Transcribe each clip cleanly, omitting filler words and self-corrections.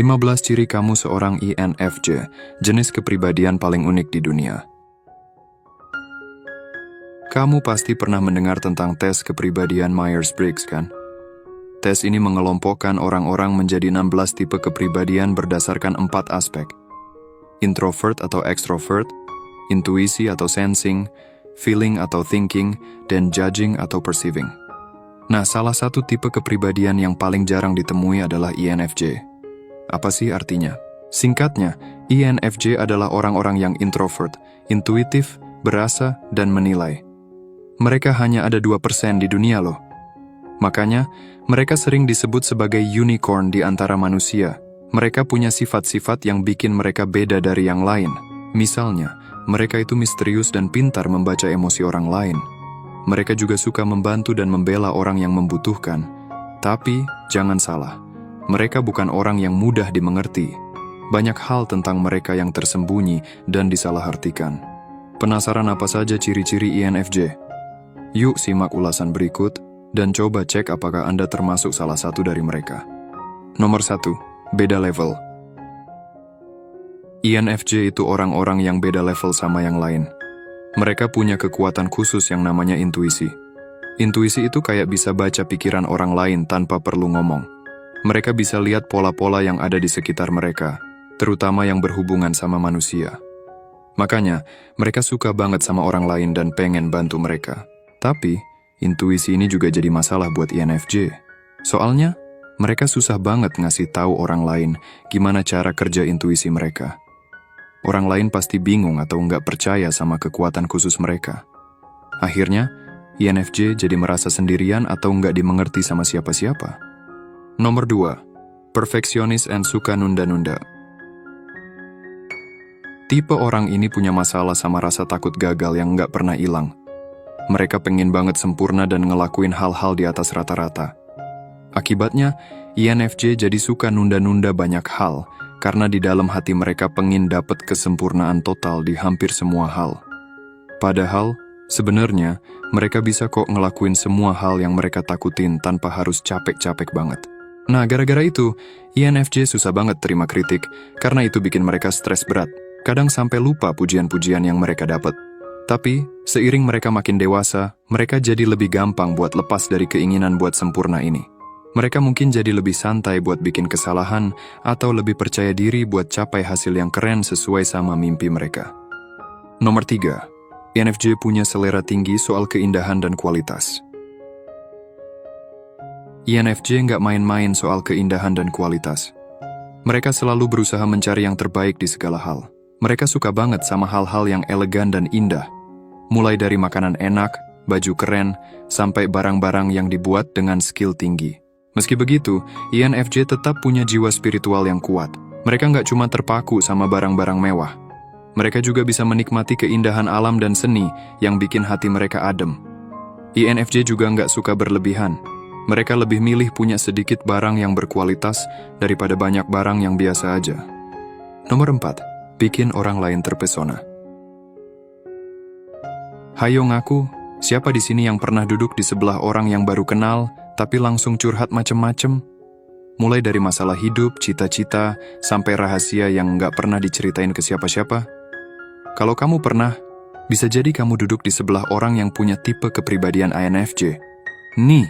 15 ciri kamu seorang INFJ, jenis kepribadian paling unik di dunia. Kamu pasti pernah mendengar tentang tes kepribadian Myers-Briggs, kan? Tes ini mengelompokkan orang-orang menjadi 16 tipe kepribadian berdasarkan 4 aspek. Introvert atau extrovert, intuisi atau sensing, feeling atau thinking, dan judging atau perceiving. Nah, salah satu tipe kepribadian yang paling jarang ditemui adalah INFJ. Apa sih artinya? Singkatnya, INFJ adalah orang-orang yang introvert, intuitif, berasa, dan menilai. Mereka hanya ada 2% di dunia loh. Makanya, mereka sering disebut sebagai unicorn di antara manusia. Mereka punya sifat-sifat yang bikin mereka beda dari yang lain. Misalnya, mereka itu misterius dan pintar membaca emosi orang lain. Mereka juga suka membantu dan membela orang yang membutuhkan. Tapi, jangan salah, mereka bukan orang yang mudah dimengerti. Banyak hal tentang mereka yang tersembunyi dan disalahartikan. Penasaran apa saja ciri-ciri INFJ? Yuk simak ulasan berikut, dan coba cek apakah Anda termasuk salah satu dari mereka. Nomor 1. Beda level. INFJ itu orang-orang yang beda level sama yang lain. Mereka punya kekuatan khusus yang namanya intuisi. Intuisi itu kayak bisa baca pikiran orang lain tanpa perlu ngomong. Mereka bisa lihat pola-pola yang ada di sekitar mereka, terutama yang berhubungan sama manusia. Makanya, mereka suka banget sama orang lain dan pengen bantu mereka. Tapi, intuisi ini juga jadi masalah buat INFJ. Soalnya, mereka susah banget ngasih tahu orang lain gimana cara kerja intuisi mereka. Orang lain pasti bingung atau nggak percaya sama kekuatan khusus mereka. Akhirnya, INFJ jadi merasa sendirian atau nggak dimengerti sama siapa-siapa. Nomor 2. Perfeksionis and suka nunda-nunda. Tipe orang ini punya masalah sama rasa takut gagal yang nggak pernah hilang. Mereka pengen banget sempurna dan ngelakuin hal-hal di atas rata-rata. Akibatnya, INFJ jadi suka nunda-nunda banyak hal, karena di dalam hati mereka pengen dapet kesempurnaan total di hampir semua hal. Padahal, sebenarnya, mereka bisa kok ngelakuin semua hal yang mereka takutin tanpa harus capek-capek banget. Nah, gara-gara itu, INFJ susah banget terima kritik, karena itu bikin mereka stres berat. Kadang sampai lupa pujian-pujian yang mereka dapat. Tapi, seiring mereka makin dewasa, mereka jadi lebih gampang buat lepas dari keinginan buat sempurna ini. Mereka mungkin jadi lebih santai buat bikin kesalahan, atau lebih percaya diri buat capai hasil yang keren sesuai sama mimpi mereka. Nomor 3. INFJ punya selera tinggi soal keindahan dan kualitas. INFJ nggak main-main soal keindahan dan kualitas. Mereka selalu berusaha mencari yang terbaik di segala hal. Mereka suka banget sama hal-hal yang elegan dan indah. Mulai dari makanan enak, baju keren, sampai barang-barang yang dibuat dengan skill tinggi. Meski begitu, INFJ tetap punya jiwa spiritual yang kuat. Mereka nggak cuma terpaku sama barang-barang mewah. Mereka juga bisa menikmati keindahan alam dan seni yang bikin hati mereka adem. INFJ juga nggak suka berlebihan. Mereka lebih milih punya sedikit barang yang berkualitas daripada banyak barang yang biasa aja. Nomor 4. Bikin orang lain terpesona. Hayo ngaku, siapa di sini yang pernah duduk di sebelah orang yang baru kenal, tapi langsung curhat macem-macem? Mulai dari masalah hidup, cita-cita, sampai rahasia yang nggak pernah diceritain ke siapa-siapa. Kalau kamu pernah, bisa jadi kamu duduk di sebelah orang yang punya tipe kepribadian INFJ. Nih,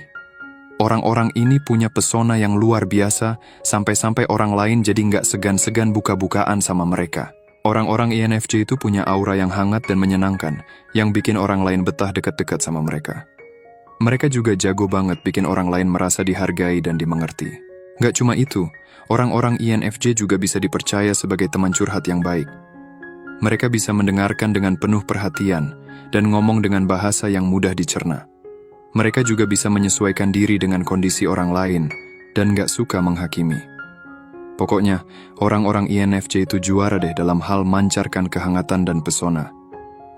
orang-orang ini punya pesona yang luar biasa, sampai-sampai orang lain jadi nggak segan-segan buka-bukaan sama mereka. Orang-orang INFJ itu punya aura yang hangat dan menyenangkan, yang bikin orang lain betah dekat-dekat sama mereka. Mereka juga jago banget bikin orang lain merasa dihargai dan dimengerti. Gak cuma itu, orang-orang INFJ juga bisa dipercaya sebagai teman curhat yang baik. Mereka bisa mendengarkan dengan penuh perhatian, dan ngomong dengan bahasa yang mudah dicerna. Mereka juga bisa menyesuaikan diri dengan kondisi orang lain, dan gak suka menghakimi. Pokoknya, orang-orang INFJ itu juara deh dalam hal mancarkan kehangatan dan pesona.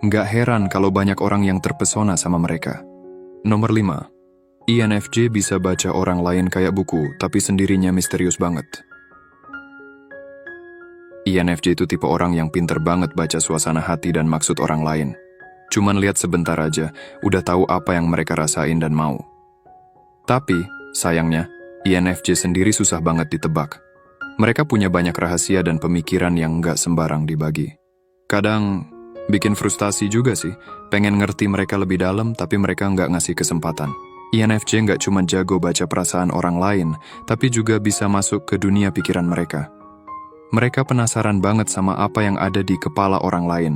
Nggak heran kalau banyak orang yang terpesona sama mereka. Nomor 5. INFJ bisa baca orang lain kayak buku, tapi sendirinya misterius banget. INFJ itu tipe orang yang pinter banget baca suasana hati dan maksud orang lain. Cuman lihat sebentar aja, udah tahu apa yang mereka rasain dan mau. Tapi, sayangnya, INFJ sendiri susah banget ditebak. Mereka punya banyak rahasia dan pemikiran yang nggak sembarang dibagi. Kadang bikin frustasi juga sih, pengen ngerti mereka lebih dalam tapi mereka nggak ngasih kesempatan. INFJ nggak cuma jago baca perasaan orang lain, tapi juga bisa masuk ke dunia pikiran mereka. Mereka penasaran banget sama apa yang ada di kepala orang lain,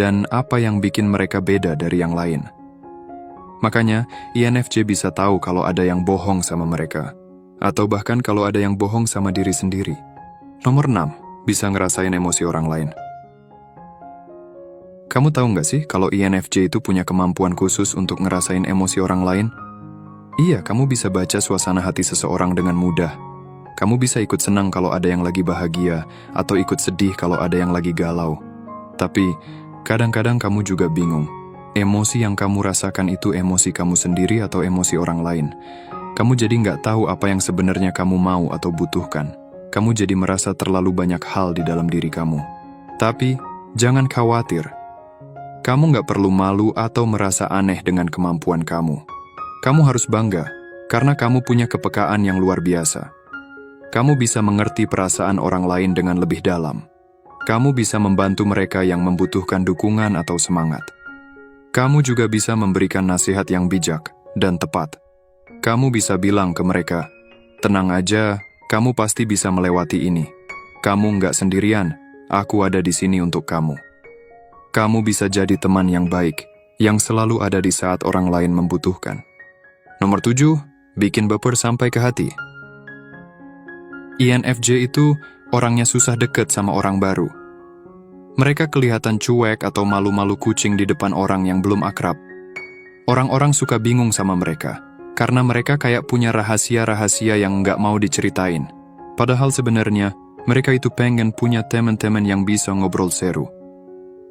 dan apa yang bikin mereka beda dari yang lain. Makanya, INFJ bisa tahu kalau ada yang bohong sama mereka, atau bahkan kalau ada yang bohong sama diri sendiri. Nomor 6, bisa ngerasain emosi orang lain. Kamu tahu nggak sih kalau INFJ itu punya kemampuan khusus untuk ngerasain emosi orang lain? Iya, kamu bisa baca suasana hati seseorang dengan mudah. Kamu bisa ikut senang kalau ada yang lagi bahagia, atau ikut sedih kalau ada yang lagi galau. Tapi, kadang-kadang kamu juga bingung. Emosi yang kamu rasakan itu emosi kamu sendiri atau emosi orang lain. Kamu jadi nggak tahu apa yang sebenarnya kamu mau atau butuhkan. Kamu jadi merasa terlalu banyak hal di dalam diri kamu. Tapi, jangan khawatir. Kamu nggak perlu malu atau merasa aneh dengan kemampuan kamu. Kamu harus bangga, karena kamu punya kepekaan yang luar biasa. Kamu bisa mengerti perasaan orang lain dengan lebih dalam. Kamu bisa membantu mereka yang membutuhkan dukungan atau semangat. Kamu juga bisa memberikan nasihat yang bijak dan tepat. Kamu bisa bilang ke mereka, tenang aja, kamu pasti bisa melewati ini. Kamu nggak sendirian, aku ada di sini untuk kamu. Kamu bisa jadi teman yang baik, yang selalu ada di saat orang lain membutuhkan. Nomor 7, bikin baper sampai ke hati. INFJ itu orangnya susah deket sama orang baru. Mereka kelihatan cuek atau malu-malu kucing di depan orang yang belum akrab. Orang-orang suka bingung sama mereka, karena mereka kayak punya rahasia-rahasia yang nggak mau diceritain. Padahal sebenarnya, mereka itu pengen punya teman-teman yang bisa ngobrol seru.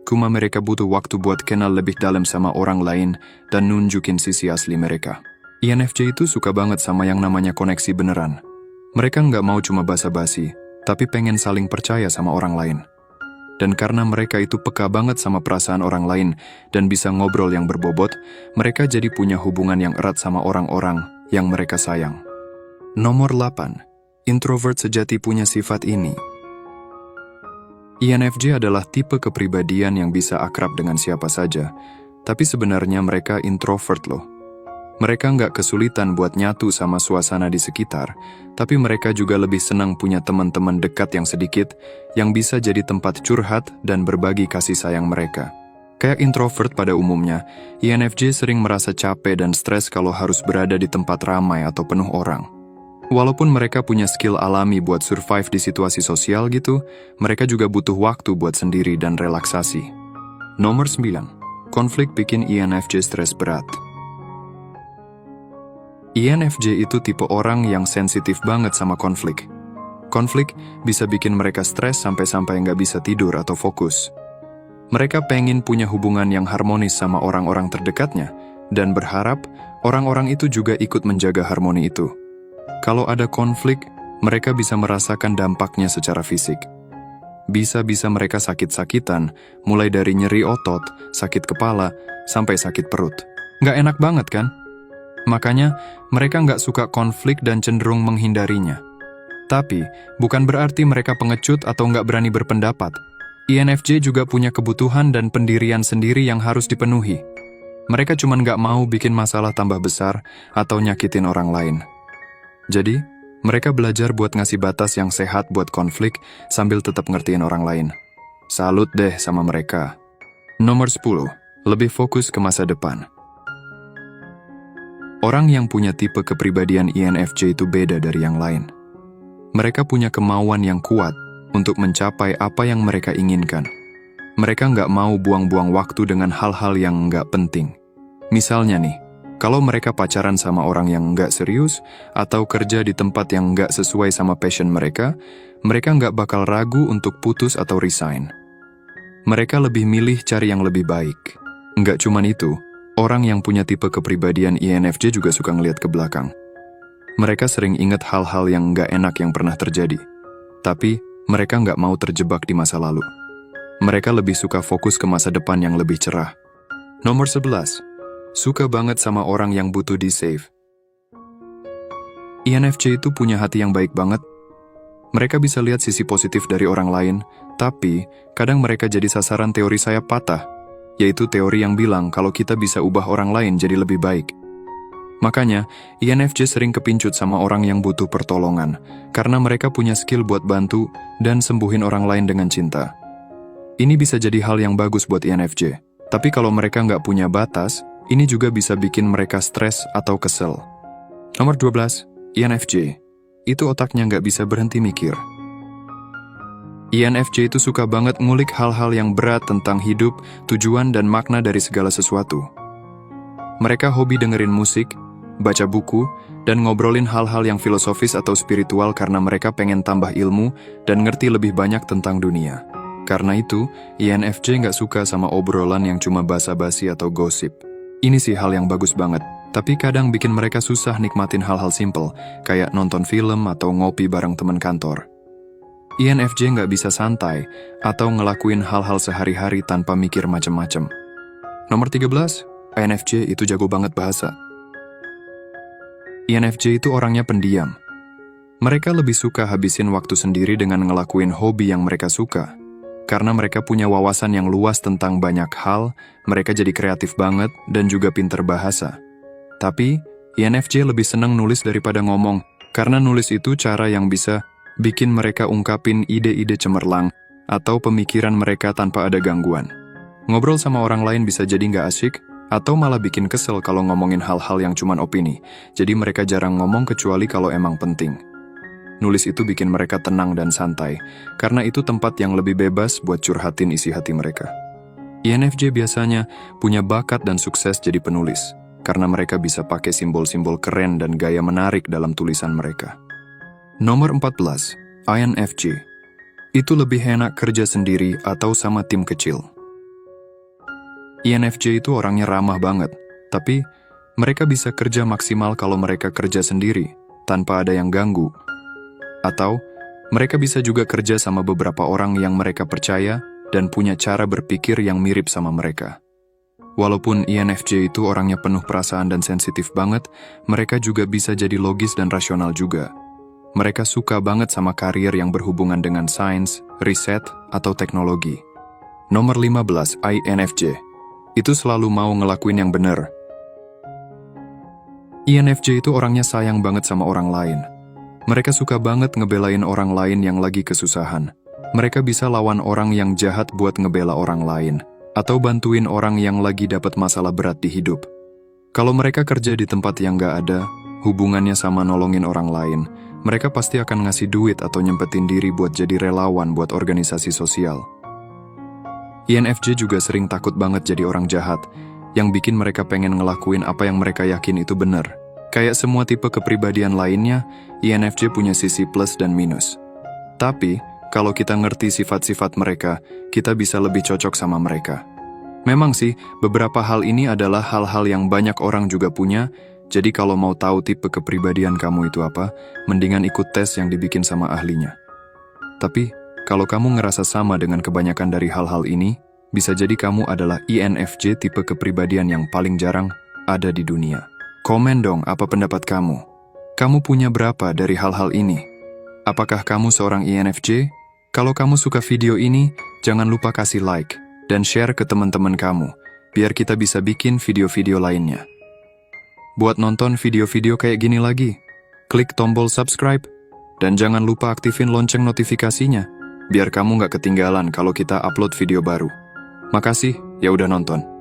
Cuma mereka butuh waktu buat kenal lebih dalam sama orang lain dan nunjukin sisi asli mereka. INFJ itu suka banget sama yang namanya koneksi beneran. Mereka nggak mau cuma basa-basi, tapi pengen saling percaya sama orang lain. Dan karena mereka itu peka banget sama perasaan orang lain dan bisa ngobrol yang berbobot, mereka jadi punya hubungan yang erat sama orang-orang yang mereka sayang. Nomor 8. Introvert sejati punya sifat ini. INFJ adalah tipe kepribadian yang bisa akrab dengan siapa saja, tapi sebenarnya mereka introvert loh. Mereka nggak kesulitan buat nyatu sama suasana di sekitar, tapi mereka juga lebih senang punya teman-teman dekat yang sedikit, yang bisa jadi tempat curhat dan berbagi kasih sayang mereka. Kayak introvert pada umumnya, INFJ sering merasa capek dan stres kalau harus berada di tempat ramai atau penuh orang. Walaupun mereka punya skill alami buat survive di situasi sosial gitu, mereka juga butuh waktu buat sendiri dan relaksasi. Nomor 9. Konflik bikin INFJ stres berat. INFJ itu tipe orang yang sensitif banget sama konflik. Konflik bisa bikin mereka stres sampai-sampai nggak bisa tidur atau fokus. Mereka pengen punya hubungan yang harmonis sama orang-orang terdekatnya, dan berharap orang-orang itu juga ikut menjaga harmoni itu. Kalau ada konflik, mereka bisa merasakan dampaknya secara fisik. Bisa-bisa mereka sakit-sakitan, mulai dari nyeri otot, sakit kepala, sampai sakit perut. Nggak enak banget kan? Makanya, mereka nggak suka konflik dan cenderung menghindarinya. Tapi, bukan berarti mereka pengecut atau nggak berani berpendapat. INFJ juga punya kebutuhan dan pendirian sendiri yang harus dipenuhi. Mereka cuma nggak mau bikin masalah tambah besar atau nyakitin orang lain. Jadi, mereka belajar buat ngasih batas yang sehat buat konflik sambil tetap ngertiin orang lain. Salut deh sama mereka. Nomor 10. Lebih fokus ke masa depan. Orang yang punya tipe kepribadian INFJ itu beda dari yang lain. Mereka punya kemauan yang kuat untuk mencapai apa yang mereka inginkan. Mereka nggak mau buang-buang waktu dengan hal-hal yang nggak penting. Misalnya nih, kalau mereka pacaran sama orang yang nggak serius atau kerja di tempat yang nggak sesuai sama passion mereka nggak bakal ragu untuk putus atau resign. Mereka lebih milih cari yang lebih baik. Nggak cuman itu, orang yang punya tipe kepribadian INFJ juga suka ngeliat ke belakang. Mereka sering ingat hal-hal yang nggak enak yang pernah terjadi. Tapi, mereka nggak mau terjebak di masa lalu. Mereka lebih suka fokus ke masa depan yang lebih cerah. Nomor 11. Suka banget sama orang yang butuh di-save. INFJ itu punya hati yang baik banget. Mereka bisa lihat sisi positif dari orang lain, tapi kadang mereka jadi sasaran teori sayap patah, yaitu teori yang bilang kalau kita bisa ubah orang lain jadi lebih baik. Makanya, INFJ sering kepincut sama orang yang butuh pertolongan, karena mereka punya skill buat bantu dan sembuhin orang lain dengan cinta. Ini bisa jadi hal yang bagus buat INFJ, tapi kalau mereka nggak punya batas, ini juga bisa bikin mereka stres atau kesel. Nomor 12, INFJ. Itu otaknya nggak bisa berhenti mikir. INFJ itu suka banget ngulik hal-hal yang berat tentang hidup, tujuan, dan makna dari segala sesuatu. Mereka hobi dengerin musik, baca buku, dan ngobrolin hal-hal yang filosofis atau spiritual karena mereka pengen tambah ilmu dan ngerti lebih banyak tentang dunia. Karena itu, INFJ nggak suka sama obrolan yang cuma basa-basi atau gosip. Ini sih hal yang bagus banget, tapi kadang bikin mereka susah nikmatin hal-hal simple, kayak nonton film atau ngopi bareng teman kantor. INFJ nggak bisa santai atau ngelakuin hal-hal sehari-hari tanpa mikir macem-macem. Nomor 13, INFJ itu jago banget bahasa. INFJ itu orangnya pendiam. Mereka lebih suka habisin waktu sendiri dengan ngelakuin hobi yang mereka suka. Karena mereka punya wawasan yang luas tentang banyak hal, mereka jadi kreatif banget dan juga pinter bahasa. Tapi, INFJ lebih senang nulis daripada ngomong, karena nulis itu cara yang bisa bikin mereka ungkapin ide-ide cemerlang atau pemikiran mereka tanpa ada gangguan. Ngobrol sama orang lain bisa jadi nggak asyik, atau malah bikin kesel kalau ngomongin hal-hal yang cuman opini, jadi mereka jarang ngomong kecuali kalau emang penting. Nulis itu bikin mereka tenang dan santai, karena itu tempat yang lebih bebas buat curhatin isi hati mereka. INFJ biasanya punya bakat dan sukses jadi penulis, karena mereka bisa pakai simbol-simbol keren dan gaya menarik dalam tulisan mereka. Nomor 14, INFJ. Itu lebih enak kerja sendiri atau sama tim kecil. INFJ itu orangnya ramah banget, tapi mereka bisa kerja maksimal kalau mereka kerja sendiri, tanpa ada yang ganggu. Atau, mereka bisa juga kerja sama beberapa orang yang mereka percaya dan punya cara berpikir yang mirip sama mereka. Walaupun INFJ itu orangnya penuh perasaan dan sensitif banget, mereka juga bisa jadi logis dan rasional juga. Mereka suka banget sama karir yang berhubungan dengan sains, riset, atau teknologi. Nomor 15, INFJ. Itu selalu mau ngelakuin yang benar. INFJ itu orangnya sayang banget sama orang lain. Mereka suka banget ngebelain orang lain yang lagi kesusahan. Mereka bisa lawan orang yang jahat buat ngebela orang lain, atau bantuin orang yang lagi dapat masalah berat di hidup. Kalau mereka kerja di tempat yang gak ada hubungannya sama nolongin orang lain, mereka pasti akan ngasih duit atau nyempetin diri buat jadi relawan buat organisasi sosial. INFJ juga sering takut banget jadi orang jahat, yang bikin mereka pengen ngelakuin apa yang mereka yakin itu benar. Kayak semua tipe kepribadian lainnya, INFJ punya sisi plus dan minus. Tapi, kalau kita ngerti sifat-sifat mereka, kita bisa lebih cocok sama mereka. Memang sih, beberapa hal ini adalah hal-hal yang banyak orang juga punya, jadi kalau mau tahu tipe kepribadian kamu itu apa, mendingan ikut tes yang dibikin sama ahlinya. Tapi, kalau kamu ngerasa sama dengan kebanyakan dari hal-hal ini, bisa jadi kamu adalah INFJ tipe kepribadian yang paling jarang ada di dunia. Komen dong apa pendapat kamu. Kamu punya berapa dari hal-hal ini? Apakah kamu seorang INFJ? Kalau kamu suka video ini, jangan lupa kasih like dan share ke teman-teman kamu, biar kita bisa bikin video-video lainnya. Buat nonton video-video kayak gini lagi, klik tombol subscribe, dan jangan lupa aktifin lonceng notifikasinya, biar kamu nggak ketinggalan kalau kita upload video baru. Makasih, ya udah nonton.